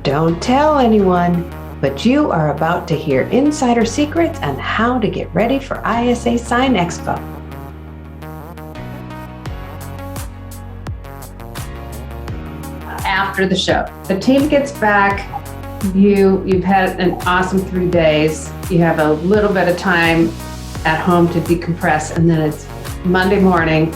Don't tell anyone, but you are about to hear insider secrets on how to get ready for ISA Sign Expo. After the show, the team gets back. You've had an awesome 3 days. You have a little bit of time at home to decompress, and then it's Monday morning.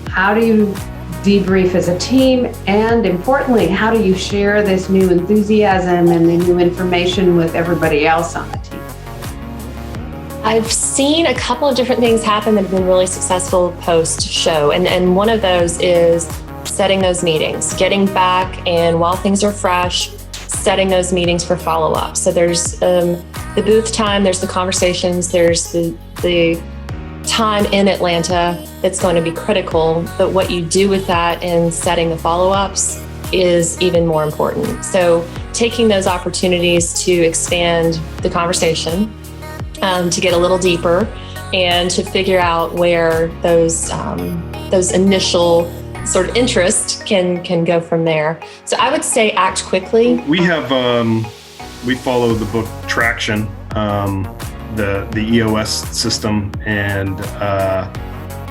How do you debrief as a team? And importantly, how do you share this new enthusiasm and the new information with everybody else on the team? I've seen a couple of different things happen that have been really successful post-show. And one of those is setting those meetings, getting back, and while things are fresh, setting those meetings for follow-up. So there's the booth time, there's the conversations, there's the time in Atlanta that's going to be critical, but what you do with that in setting the follow-ups is even more important. So taking those opportunities to expand the conversation, to get a little deeper, and to figure out where those initial sort of interest can go from there. So I would say act quickly. We have we follow the book Traction, the EOS system, and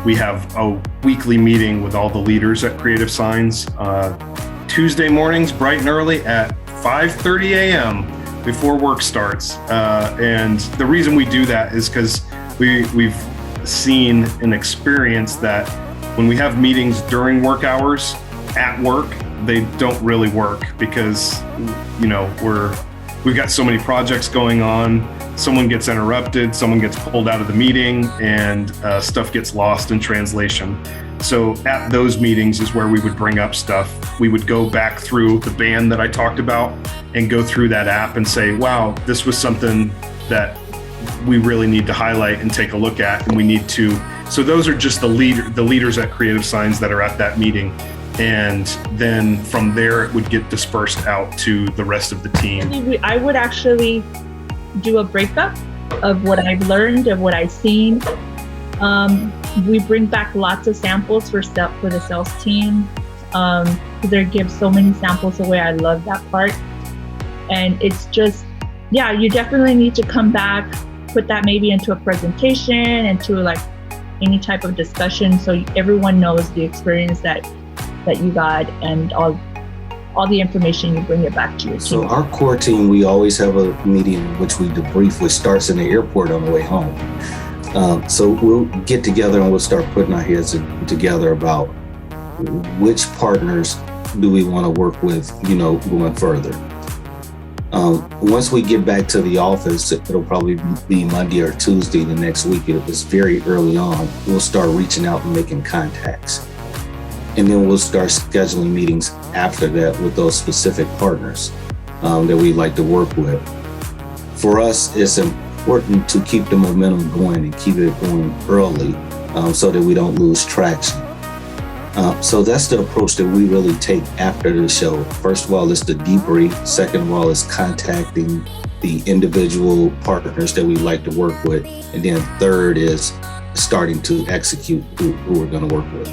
we have a weekly meeting with all the leaders at Creative Signs Tuesday mornings, bright and early at 5:30 a.m. before work starts. And the reason we do that is because we've seen and experienced that when we have meetings during work hours at work, they don't really work because, we've got so many projects going on. Someone gets interrupted, someone gets pulled out of the meeting, and stuff gets lost in translation. So at those meetings is where we would bring up stuff. We would go back through the band that I talked about and go through that app and say, wow, this was something that we really need to highlight and take a look at, and we need to. So those are just the leaders at Creative Signs that are at that meeting. And then from there, it would get dispersed out to the rest of the team. I would actually do a breakup of what I've learned, of what I've seen. We bring back lots of samples for the sales team. They give so many samples away. I love that part. And it's just, you definitely need to come back, put that maybe into a presentation, into like any type of discussion, so everyone knows the experience that you got and all the information, you bring it back to your team. So our core team, we always have a meeting in which we debrief, which starts in the airport on the way home. So we'll get together and we'll start putting our heads together about which partners do we want to work with, going further. Once we get back to the office, it'll probably be Monday or Tuesday the next week. It's very early on. We'll start reaching out and making contacts. And then we'll start scheduling meetings after that with those specific partners that we'd like to work with. For us, it's important to keep the momentum going and keep it going early so that we don't lose traction. So that's the approach that we really take after the show. First of all, it's the debrief. Second of all, is contacting the individual partners that we like to work with. And then third is starting to execute who we're going to work with.